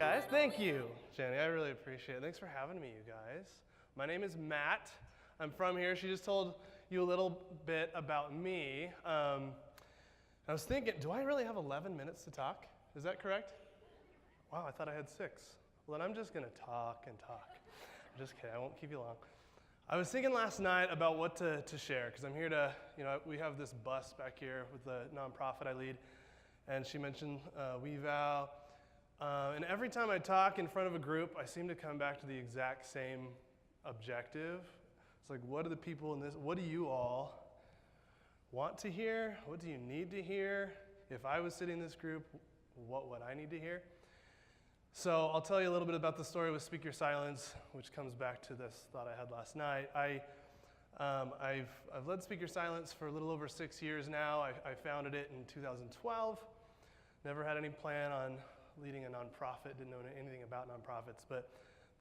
Guys, thank you, Jenny. I really appreciate it. Thanks for having me, you guys. My name is Matt. I'm from here. She just told you a little bit about me. I was thinking, do I really have 11 minutes to talk? Is that correct? Wow, I thought I had 6. Well, then I'm just going to talk and talk. I'm just kidding. I won't keep you long. I was thinking last night about what to share, because I'm here to, we have this bus back here with the nonprofit I lead, and she mentioned We Vow. And every time I talk in front of a group, I seem to come back to the exact same objective. It's like, what do the people in this, what do you all want to hear? What do you need to hear? If I was sitting in this group, what would I need to hear? So I'll tell you a little bit about the story with Speak Your Silence, which comes back to this thought I had last night. I've led Speak Your Silence for a little over 6 years now. I founded it in 2012. Never had any plan on leading a nonprofit, didn't know anything about nonprofits, but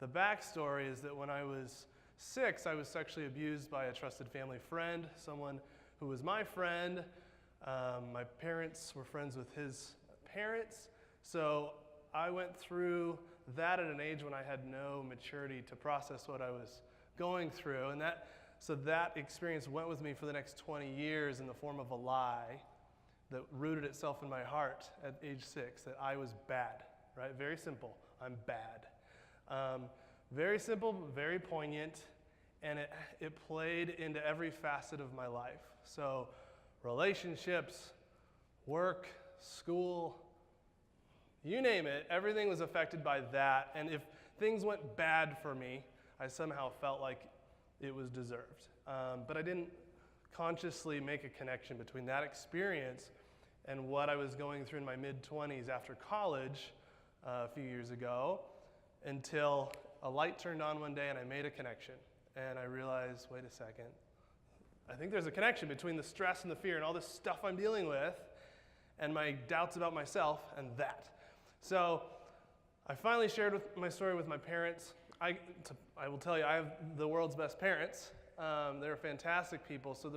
the backstory is that when I was 6, I was sexually abused by a trusted family friend, someone who was my friend. My parents were friends with his parents, so I went through that at an age when I had no maturity to process what I was going through, and that experience went with me for the next 20 years in the form of a lie that rooted itself in my heart at age 6, that I was bad, right? Very simple, I'm bad. Very simple, very poignant, and it played into every facet of my life. So relationships, work, school, you name it, everything was affected by that, and if things went bad for me, I somehow felt like it was deserved. But I didn't consciously make a connection between that experience and what I was going through in my mid-20s after college a few years ago, until a light turned on one day and I made a connection. And I realized, wait a second, I think there's a connection between the stress and the fear and all this stuff I'm dealing with and my doubts about myself and that. So I finally shared my story with my parents. I will tell you, I have the world's best parents. They're fantastic people. So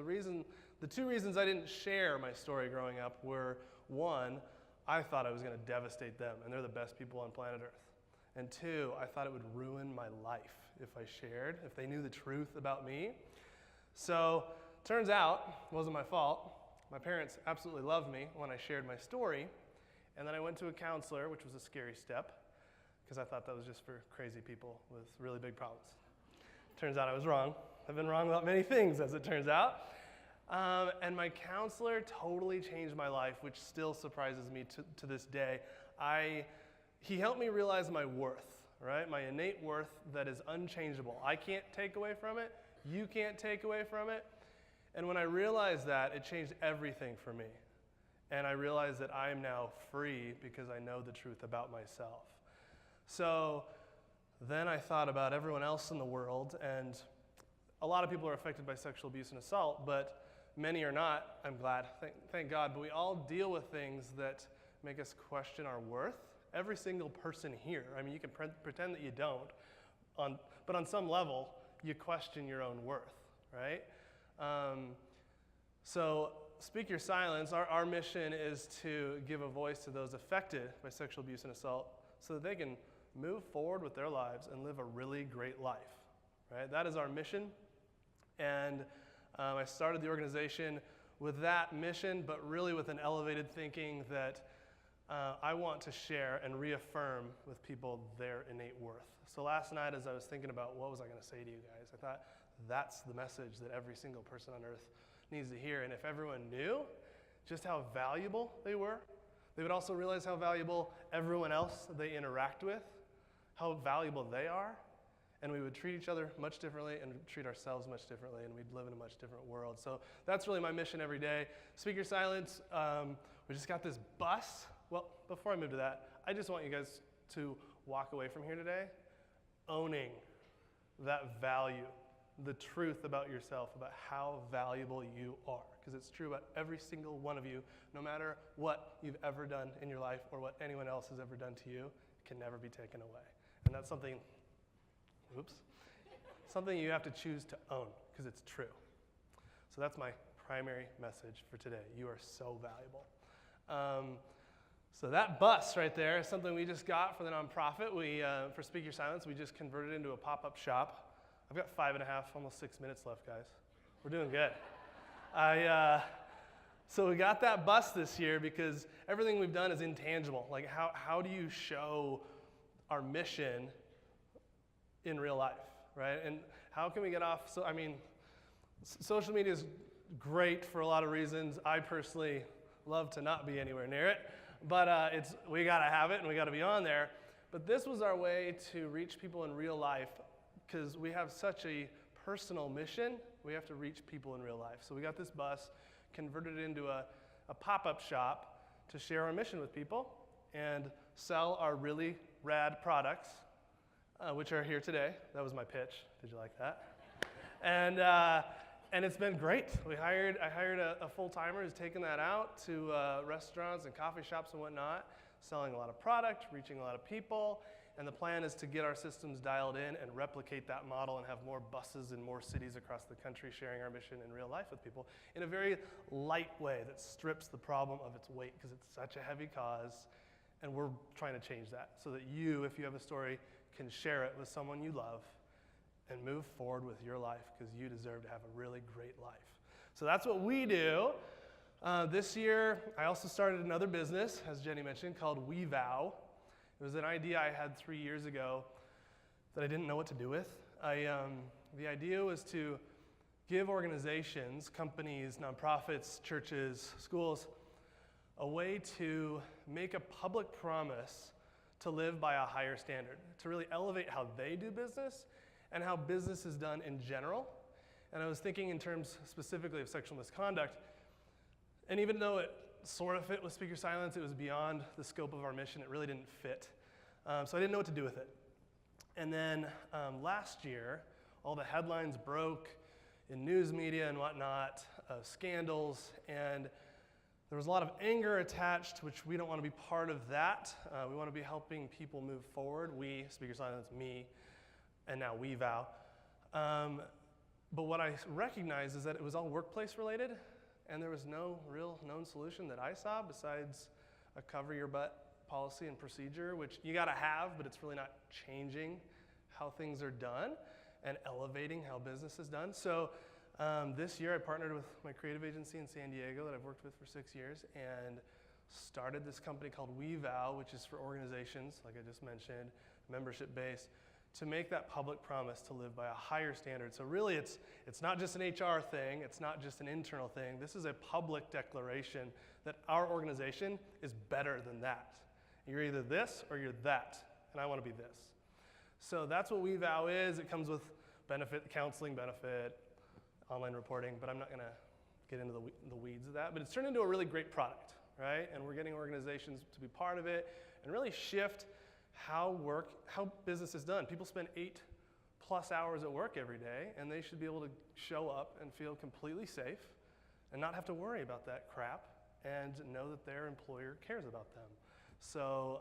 the two reasons I didn't share my story growing up were, one, I thought I was going to devastate them, and they're the best people on planet Earth. And two, I thought it would ruin my life if I shared, if they knew the truth about me. So turns out, it wasn't my fault. My parents absolutely loved me when I shared my story. And then I went to a counselor, which was a scary step, because I thought that was just for crazy people with really big problems. Turns out I was wrong. I've been wrong about many things, as it turns out. And my counselor totally changed my life, which still surprises me to this day. He helped me realize my worth, right? My innate worth that is unchangeable. I can't take away from it. You can't take away from it. And when I realized that, it changed everything for me. And I realized that I am now free because I know the truth about myself. So then I thought about everyone else in the world, and a lot of people are affected by sexual abuse and assault, but many are not, I'm glad, thank God, but we all deal with things that make us question our worth. Every single person here, I mean, you can pretend that you don't, but on some level, you question your own worth, right? So Speak Your Silence, our mission is to give a voice to those affected by sexual abuse and assault so that they can move forward with their lives and live a really great life, right? That is our mission, and I started the organization with that mission, but really with an elevated thinking that I want to share and reaffirm with people their innate worth. So last night, as I was thinking about what was I going to say to you guys, I thought that's the message that every single person on earth needs to hear. And if everyone knew just how valuable they were, they would also realize how valuable everyone else they interact with, how valuable they are, and we would treat each other much differently and treat ourselves much differently, and we'd live in a much different world. So that's really my mission every day. Speak Your Silence, we just got this bus. Well, before I move to that, I just want you guys to walk away from here today owning that value, the truth about yourself, about how valuable you are, because it's true about every single one of you, no matter what you've ever done in your life or what anyone else has ever done to you, it can never be taken away. And that's something you have to choose to own, because it's true. So that's my primary message for today. You are so valuable. So that bus right there is something we just got for the nonprofit. For Speak Your Silence, we just converted it into a pop-up shop. I've got 5.5, almost 6 minutes left, guys. We're doing good. So we got that bus this year because everything we've done is intangible. Like how do you show our mission in real life, right? And how can we get off? So I mean, social media is great for a lot of reasons. I personally love to not be anywhere near it, but we gotta have it and we gotta be on there. But this was our way to reach people in real life because we have such a personal mission. We have to reach people in real life. So we got this bus, converted it into a pop-up shop to share our mission with people and sell our really rad products, which are here today. That was my pitch. Did you like that? And it's been great. I hired a full-timer who's taken that out to restaurants and coffee shops and whatnot, selling a lot of product, reaching a lot of people. And the plan is to get our systems dialed in and replicate that model and have more buses in more cities across the country sharing our mission in real life with people in a very light way that strips the problem of its weight because it's such a heavy cause. And we're trying to change that so that you, if you have a story, can share it with someone you love and move forward with your life because you deserve to have a really great life. So that's what we do. This year, I also started another business, as Jenny mentioned, called We Vow. It was an idea I had 3 years ago that I didn't know what to do with. The idea was to give organizations, companies, nonprofits, churches, schools, a way to make a public promise to live by a higher standard, to really elevate how they do business and how business is done in general. And I was thinking in terms specifically of sexual misconduct, and even though it sort of fit with Speak Your Silence, it was beyond the scope of our mission. It really didn't fit. So I didn't know what to do with it. And then last year, all the headlines broke in news media and whatnot, scandals, and there was a lot of anger attached, which we don't want to be part of that. We want to be helping people move forward. We, Speak Your Silence, me, and now We Vow. But what I recognized is that it was all workplace related, and there was no real known solution that I saw besides a cover your butt policy and procedure, which you gotta have, but it's really not changing how things are done and elevating how business is done. So this year I partnered with my creative agency in San Diego that I've worked with for 6 years and started this company called We Vow, which is for organizations, like I just mentioned, membership-based, to make that public promise to live by a higher standard. So really it's not just an HR thing, it's not just an internal thing. This is a public declaration that our organization is better than that. You're either this or you're that, and I want to be this. So that's what We Vow is. It comes with benefit, counseling benefit, online reporting, but I'm not gonna get into the weeds of that. But it's turned into a really great product, right? And we're getting organizations to be part of it and really shift how business is done. People spend 8+ hours at work every day, and they should be able to show up and feel completely safe and not have to worry about that crap and know that their employer cares about them. So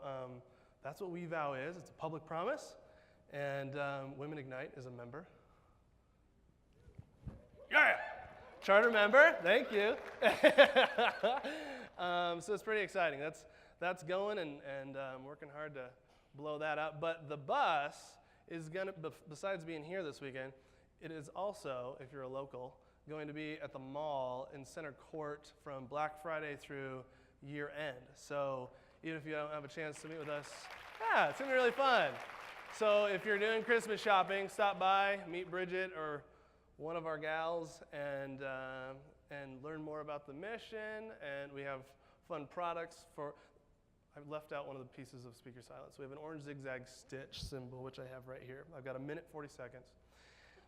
that's what We Vow is. It's a public promise, and Women Ignite is a member. Yeah! Charter member, thank you. So it's pretty exciting. That's going and working hard to blow that up. But the bus is going to, besides being here this weekend, it is also, if you're a local, going to be at the mall in Center Court from Black Friday through year end. So even if you don't have a chance to meet with us, yeah, it's going to be really fun. So if you're doing Christmas shopping, stop by, meet Bridget or one of our gals, and learn more about the mission. And we have fun products for. I've left out one of the pieces of Speak Your Silence. We have an orange zigzag stitch symbol, which I have right here. I've got 1 minute, 40 seconds.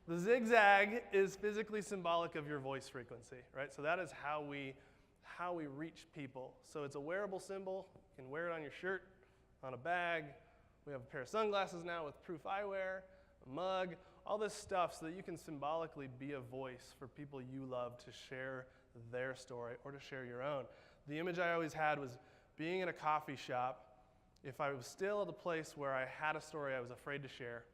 The zigzag is physically symbolic of your voice frequency, right? So that is how we reach people. So it's a wearable symbol. You can wear it on your shirt, on a bag. We have a pair of sunglasses now with proof eyewear, a mug, all this stuff so that you can symbolically be a voice for people you love to share their story or to share your own. The image I always had was being in a coffee shop, if I was still at the place where I had a story I was afraid to share,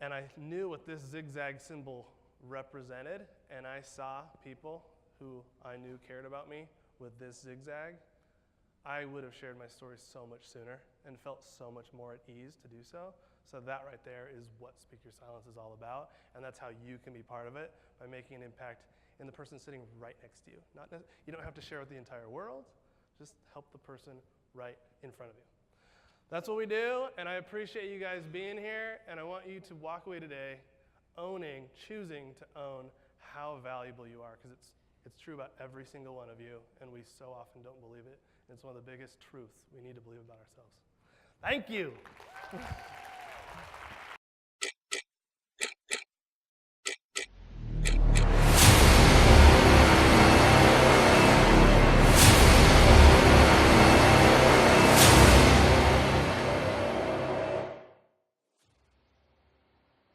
and I knew what this zigzag symbol represented, and I saw people who I knew cared about me with this zigzag, I would have shared my story so much sooner and felt so much more at ease to do so. So that right there is what Speak Your Silence is all about, and that's how you can be part of it, by making an impact in the person sitting right next to you. You don't have to share with the entire world, just help the person right in front of you. That's what we do, and I appreciate you guys being here, and I want you to walk away today choosing to own how valuable you are, because it's true about every single one of you, and we so often don't believe it. It's one of the biggest truths we need to believe about ourselves. Thank you.